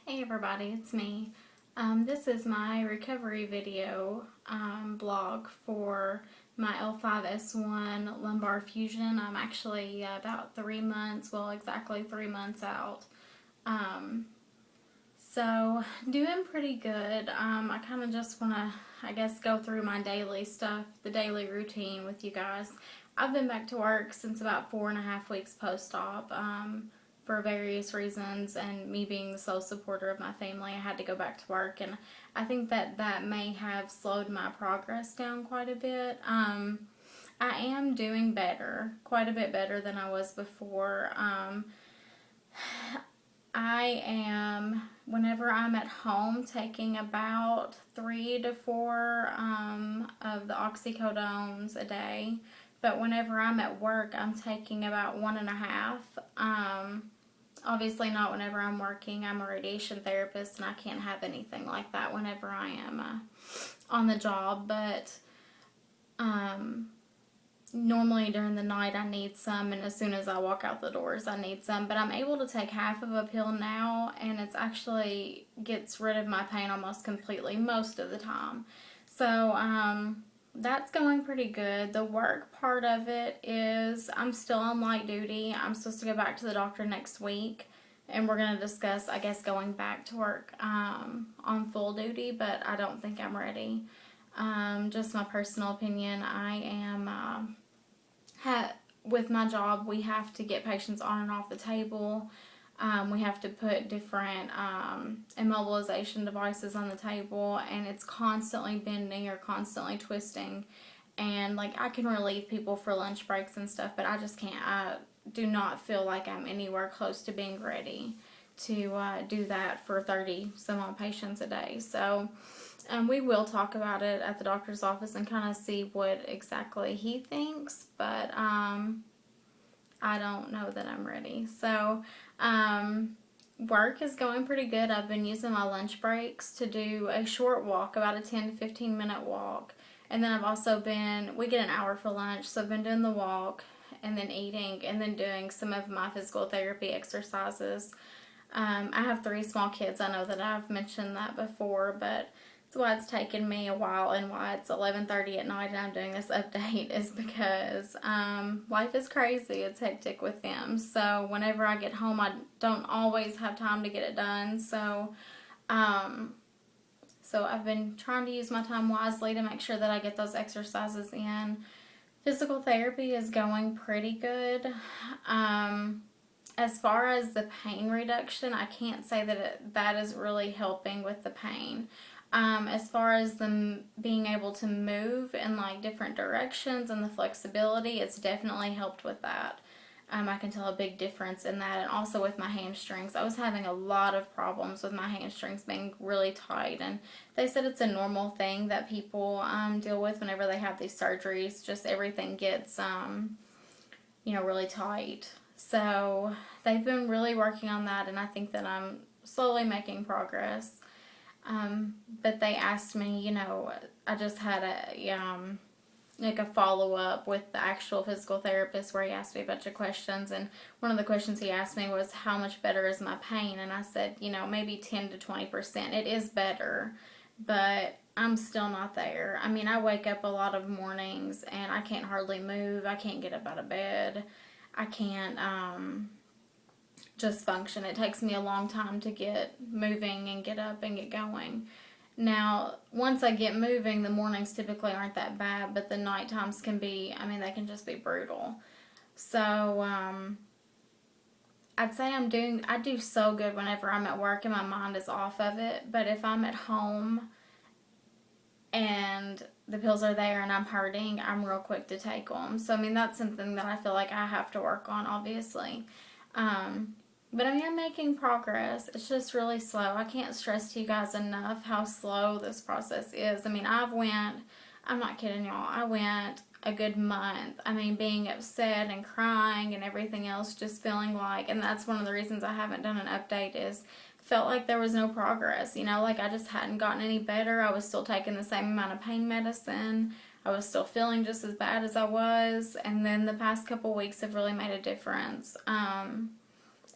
Hey everybody, it's me. This is my recovery video blog for my L5S1 lumbar fusion. I'm actually about 3 months, well exactly 3 months out. So doing pretty good. I kind of just want to, I guess, go through my daily stuff, the daily routine with you guys. I've been back to work since about 4.5 weeks post-op. For various reasons, and me being the sole supporter of my family, I had to go back to work, and I think that may have slowed my progress down quite a bit. I am doing better, quite a bit better than I was before. I am, whenever I'm at home, taking about 3 to 4 of the oxycodones a day, but whenever I'm at work, I'm taking about 1.5. Obviously not whenever I'm working. I'm a radiation therapist and I can't have anything like that whenever I am on the job, but normally during the night I need some, and as soon as I walk out the doors I need some, but I'm able to take half of a pill now, and it's actually gets rid of my pain almost completely most of the time. So that's going pretty good. The work part of it is I'm still on light duty. I'm supposed to go back to the doctor next week, and we're going to discuss, I guess, going back to work on full duty, but I don't think I'm ready. Just my personal opinion, I am, with my job, we have to get patients on and off the table. We have to put different immobilization devices on the table, and it's constantly bending or constantly twisting. And like, I can relieve people for lunch breaks and stuff, but I just can't. I do not feel like I'm anywhere close to being ready to do that for 30 some odd patients a day. So we will talk about it at the doctor's office and kind of see what exactly he thinks, but I don't know that I'm ready. So work is going pretty good. I've been using my lunch breaks to do a short walk, about a 10 to 15 minute walk. And then I've also we get an hour for lunch, so I've been doing the walk and then eating and then doing some of my physical therapy exercises. I have 3 small kids. I know that I've mentioned that before, but that's why it's taken me a while, and why it's 11:30 at night and I'm doing this update is because life is crazy. It's hectic with them. So whenever I get home, I don't always have time to get it done. So I've been trying to use my time wisely to make sure that I get those exercises in. Physical therapy is going pretty good. As far as the pain reduction, I can't say that that is really helping with the pain. As far as them being able to move in like different directions and the flexibility, it's definitely helped with that. I can tell a big difference in that, and also with my hamstrings. I was having a lot of problems with my hamstrings being really tight, and they said it's a normal thing that people deal with whenever they have these surgeries. Just everything gets really tight. So they've been really working on that, and I think that I'm slowly making progress. But they asked me, I just had a follow-up with the actual physical therapist where he asked me a bunch of questions, and one of the questions he asked me was, how much better is my pain? And I said, maybe 10 to 20%. It is better, but I'm still not there. I mean, I wake up a lot of mornings and I can't hardly move. I can't get up out of bed. I can't just function. It takes me a long time to get moving and get up and get going. Now, once I get moving, the mornings typically aren't that bad, but the night times can be, they can just be brutal. So, I'd say I do so good whenever I'm at work and my mind is off of it, but if I'm at home and the pills are there and I'm hurting, I'm real quick to take them. So, that's something that I feel like I have to work on, obviously. But I'm making progress. It's just really slow. I can't stress to you guys enough how slow this process is. I'm not kidding y'all, I went a good month. Being upset and crying and everything else, just feeling like, and that's one of the reasons I haven't done an update, is felt like there was no progress. Like I just hadn't gotten any better. I was still taking the same amount of pain medicine. I was still feeling just as bad as I was. And then the past couple weeks have really made a difference.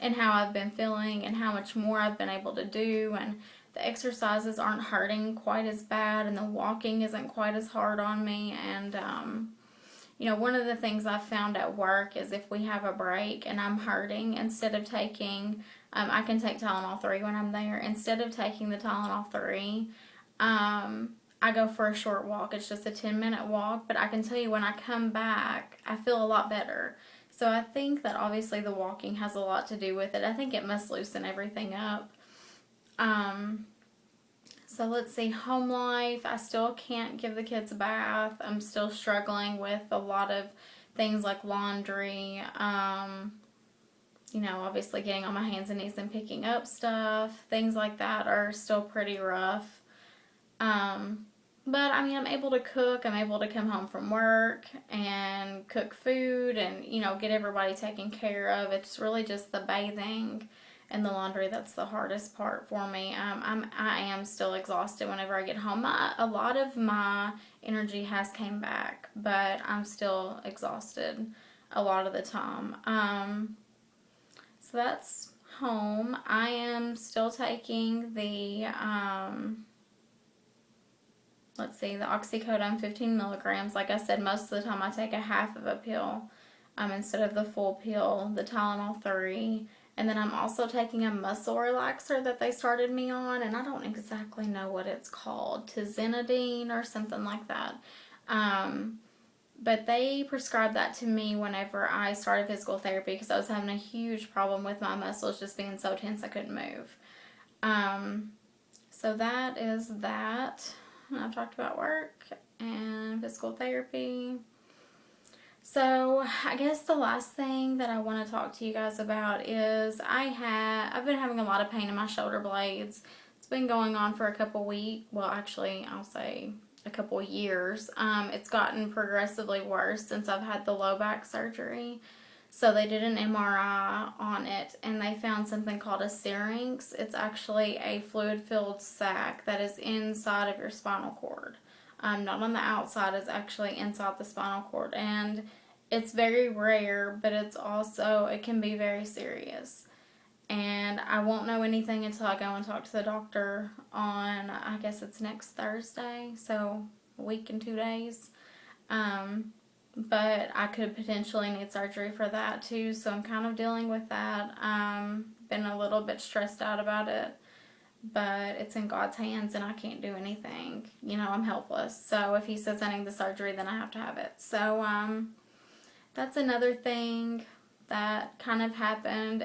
and how I've been feeling and how much more I've been able to do, and the exercises aren't hurting quite as bad, and the walking isn't quite as hard on me. And one of the things I've found at work is if we have a break and I'm hurting, instead of taking, I can take Tylenol 3 when I'm there. Instead of taking the Tylenol 3, I go for a short walk. It's just a 10-minute walk, but I can tell you when I come back, I feel a lot better. So I think that obviously the walking has a lot to do with it. I think it must loosen everything up. So let's see, home life. I still can't give the kids a bath. I'm still struggling with a lot of things like laundry. Obviously getting on my hands and knees and picking up stuff. Things like that are still pretty rough. But I'm able to cook. I'm able to come home from work and cook food and, get everybody taken care of. It's really just the bathing and the laundry that's the hardest part for me. I am still exhausted whenever I get home. A lot of my energy has came back, but I'm still exhausted a lot of the time. So that's home. I am still taking the the oxycodone 15 milligrams. Like I said, most of the time I take a half of a pill instead of the full pill, the Tylenol 3. And then I'm also taking a muscle relaxer that they started me on, and I don't exactly know what it's called, tizanidine or something like that. But they prescribed that to me whenever I started physical therapy because I was having a huge problem with my muscles just being so tense I couldn't move. So that is that. I've talked about work and physical therapy. So I guess the last thing that I want to talk to you guys about is I've been having a lot of pain in my shoulder blades. It's been going on for a couple weeks. Well, actually, I'll say a couple years. It's gotten progressively worse since I've had the low back surgery. So they did an MRI on it, and they found something called a syrinx. It's actually a fluid-filled sac that is inside of your spinal cord. Not on the outside, it's actually inside the spinal cord. And it's very rare, but it can be very serious. And I won't know anything until I go and talk to the doctor on, I guess it's next Thursday, so a week and 2 days. But I could potentially need surgery for that too, so I'm kind of dealing with that. Been a little bit stressed out about it, but it's in God's hands and I can't do anything. I'm helpless. So if He says I need the surgery, then I have to have it. So that's another thing that kind of happened.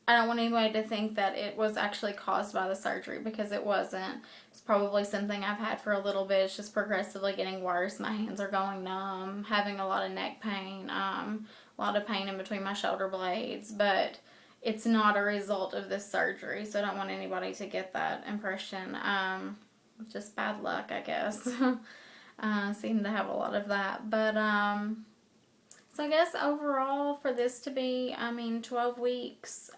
I don't want anybody to think that it was actually caused by the surgery, because it wasn't. It's probably something I've had for a little bit. It's just progressively getting worse. My hands are going numb, having a lot of neck pain, a lot of pain in between my shoulder blades, but it's not a result of this surgery, so I don't want anybody to get that impression. Just bad luck, I guess. Seem to have a lot of that, but so I guess overall for this to be, 12 weeks,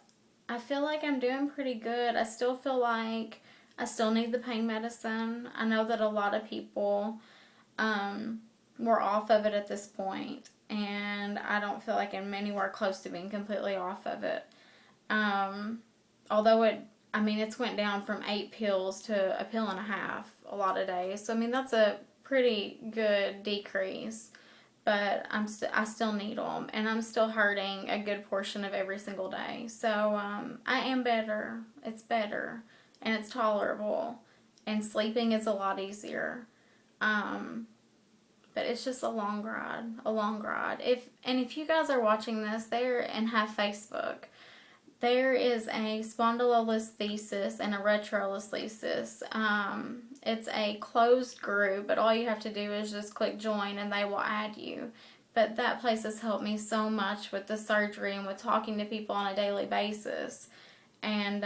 I feel like I'm doing pretty good. I still feel like I still need the pain medicine. I know that a lot of people were off of it at this point, and I don't feel like I'm anywhere close to being completely off of it. Although it's went down from 8 pills to a pill and a half a lot of days. So, that's a pretty good decrease. But I still need them, and I'm still hurting a good portion of every single day. So I am better. It's better, and it's tolerable, and sleeping is a lot easier. But it's just a long ride. If you guys are watching this there and have Facebook, there is a spondylolisthesis and a retrolisthesis. It's a closed group, but all you have to do is just click join and they will add you. But that place has helped me so much with the surgery and with talking to people on a daily basis. And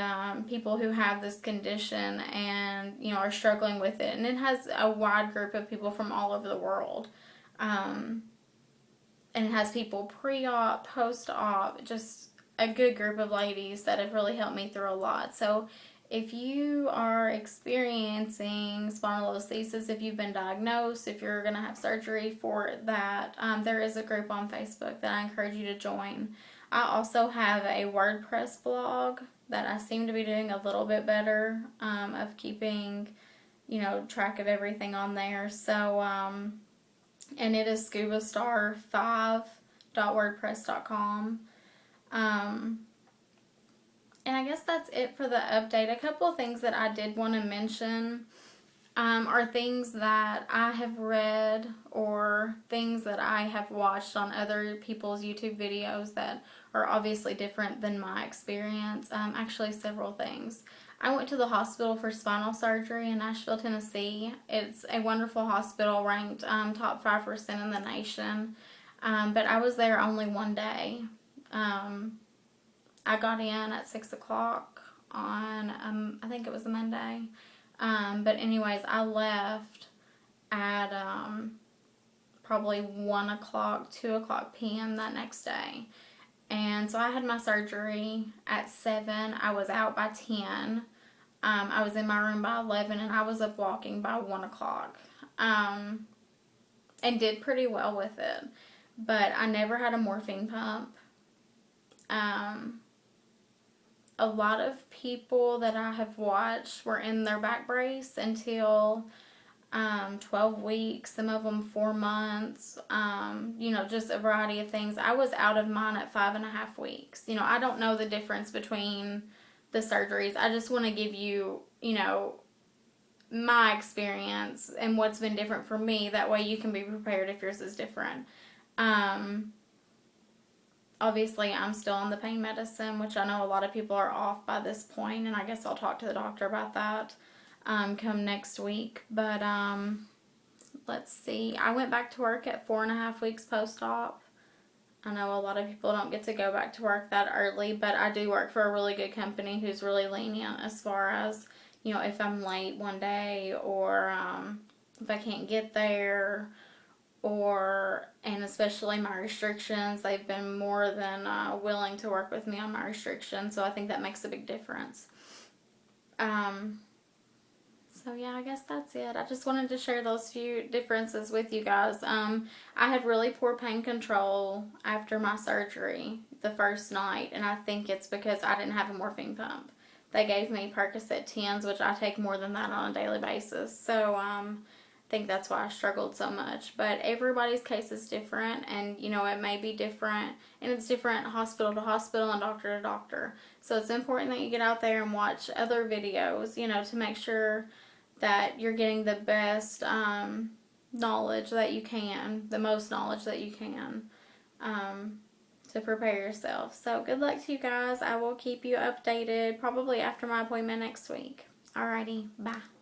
people who have this condition and, are struggling with it. And it has a wide group of people from all over the world. And it has people pre-op, post-op, just a good group of ladies that have really helped me through a lot. So if you are experiencing spondylolisthesis, if you've been diagnosed, if you're going to have surgery for that, there is a group on Facebook that I encourage you to join. I also have a WordPress blog that I seem to be doing a little bit better of keeping, track of everything on there. So, and it is scubastar5.wordpress.com. And I guess that's it for the update. A couple of things that I did want to mention are things that I have read or things that I have watched on other people's YouTube videos that are obviously different than my experience. Actually, several things. I went to the hospital for spinal surgery in Nashville, Tennessee. It's a wonderful hospital, ranked top 5% in the nation. But I was there only one day. I got in at 6 o'clock on, I think it was a Monday. But anyways, I left at probably 1 o'clock, 2 o'clock p.m. that next day. And so I had my surgery at 7. I was out by 10. I was in my room by 11, and I was up walking by 1 o'clock. And did pretty well with it. But I never had a morphine pump. A lot of people that I have watched were in their back brace until 12 weeks, some of them 4 months, just a variety of things. I was out of mine at 5.5 weeks. I don't know the difference between the surgeries. I just want to give you, my experience and what's been different for me. That way you can be prepared if yours is different. Obviously, I'm still on the pain medicine, which I know a lot of people are off by this point, and I guess I'll talk to the doctor about that come next week. But let's see. I went back to work at 4.5 weeks post-op. I know a lot of people don't get to go back to work that early, but I do work for a really good company who's really lenient as far as, if I'm late one day or if I can't get there, and especially my restrictions. They've been more than willing to work with me on my restrictions, so I think that makes a big difference. So yeah, I guess that's it. I just wanted to share those few differences with you guys. I had really poor pain control after my surgery the first night, and I think it's because I didn't have a morphine pump. They gave me Percocet 10s, which I take more than that on a daily basis. So, I think that's why I struggled so much. But everybody's case is different, and it may be different, and it's different hospital to hospital and doctor to doctor. So it's important that you get out there and watch other videos, to make sure that you're getting the best knowledge that you can, the most knowledge that you can, to prepare yourself. So good luck to you guys. I will keep you updated probably after my appointment next week. Alrighty, bye.